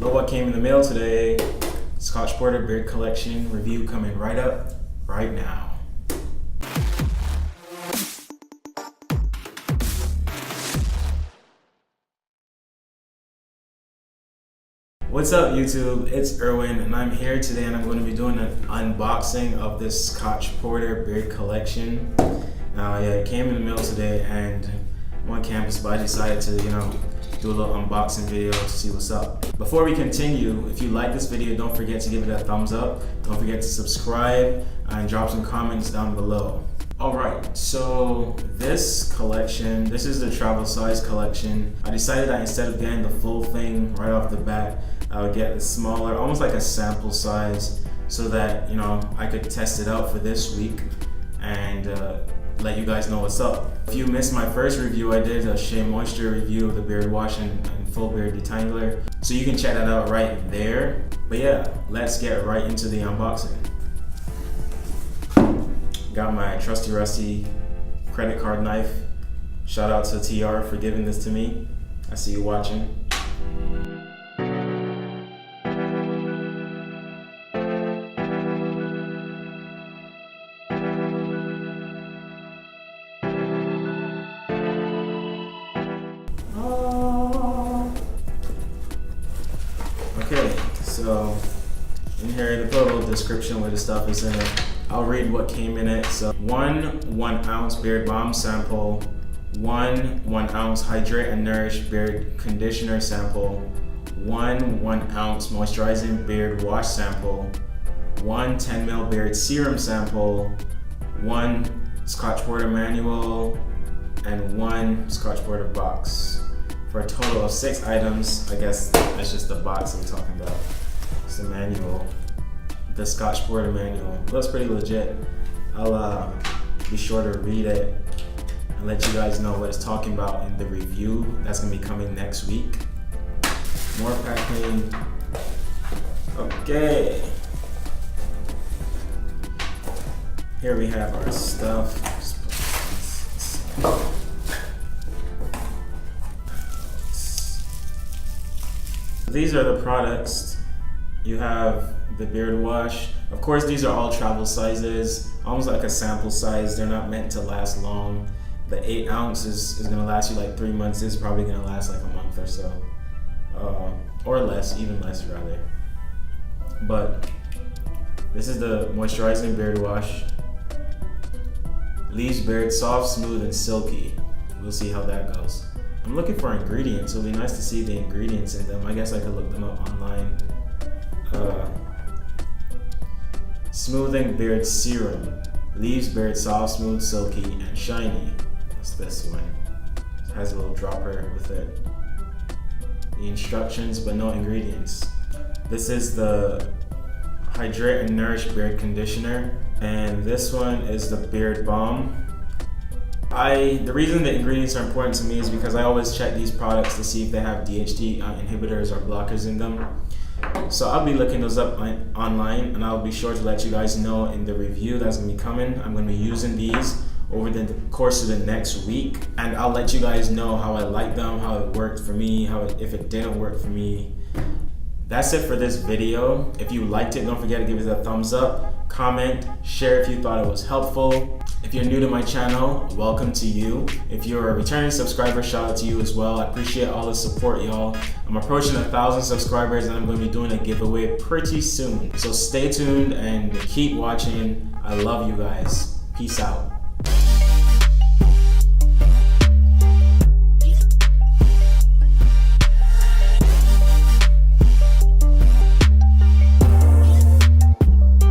Look what came in the mail today. Scotch Porter Beard Collection review coming right up, right now. What's up YouTube? It's Erwin and I'm here today and I'm going to be doing an unboxing of this Scotch Porter Beard Collection. Now yeah, it came in the mail today and I'm on campus, but I decided to, do a little unboxing video to see what's up. Before we continue, if you like this video, don't forget to give it a thumbs up. Don't forget to subscribe and drop some comments down below. Alright, so this collection, this is the travel size collection. I decided that instead of getting the full thing right off the bat, I would get the smaller, almost like a sample size, so that, I could test it out for this week and let you guys know what's up. If you missed my first review, I did a Shea Moisture review of the beard wash and full beard detangler, so you can check that out right there. But yeah, let's get right into the unboxing. Got my trusty rusty credit card knife. Shout out to TR for giving this to me. I see you watching. Okay, so in here, the little description where the stuff is in it. I'll read what came in it. So 1 ounce beard balm sample, 1 ounce hydrate and nourish beard conditioner sample, 1 ounce moisturizing beard wash sample, 1 10 ml beard serum sample, 1 Scotch Porter manual, and 1 Scotch Porter box. For a total of 6 items. I guess that's just the box I'm talking about. It's the manual, the Scotch Porter manual. It looks pretty legit. I'll be sure to read it and let you guys know what it's talking about in the review that's gonna be coming next week. More packing. Okay. Here we have our stuff. These are the products. You have the beard wash. Of course, these are all travel sizes, almost like a sample size. They're not meant to last long. The 8 ounce is gonna last you like 3 months. This is probably gonna last like a month or so. Or less, even less rather. But this is the moisturizing beard wash. Leaves beard soft, smooth, and silky. We'll see how that goes. I'm looking for ingredients. It'll be nice to see the ingredients in them. I guess I could look them up online. Smoothing beard serum. Leaves beard soft, smooth, silky, and shiny. That's this one. It has a little dropper with it. The instructions, but no ingredients. This is the Hydrate and Nourish Beard Conditioner. And this one is the Beard Balm. The reason the ingredients are important to me is because I always check these products to see if they have DHT inhibitors or blockers in them. So I'll be looking those up online and I'll be sure to let you guys know in the review that's gonna be coming. I'm gonna be using these over the course of the next week and I'll let you guys know how I like them, how it worked for me, if it didn't work for me. That's it for this video. If you liked it, don't forget to give it a thumbs up, comment, share if you thought it was helpful. If you're new to my channel, welcome to you. If you're a returning subscriber, shout out to you as well. I appreciate all the support, y'all. I'm approaching 1,000 subscribers and I'm going to be doing a giveaway pretty soon. So stay tuned and keep watching. I love you guys. Peace out.